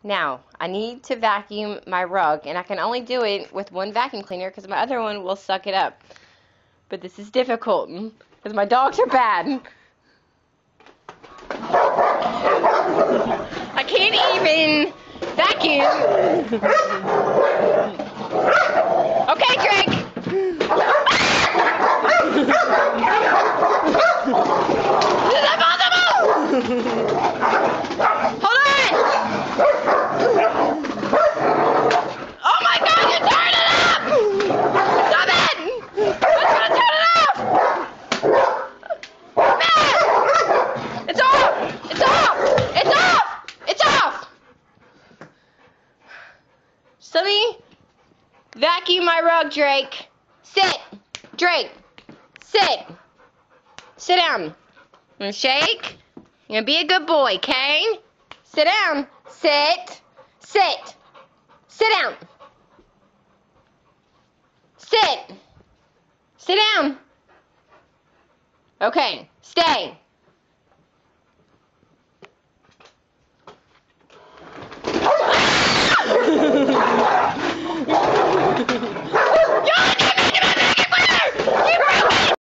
Now, I need to vacuum my rug, and I can only do it with one vacuum cleaner because my other one will suck it up. But this is difficult because my dogs are bad. I can't even vacuum. Okay, Drake. This is impossible. Hold on. Oh my God, you turned it up. Stop it. I'm gonna turn it off. Man. It's off. It's off. It's off. It's off. Just let me vacuum my rug, Drake. Sit. Drake. Sit. Sit down. I'm gonna shake. You're gonna be a good boy, okay? Sit down. Sit. Sit. Sit down. Sit. Sit down. Okay. Stay.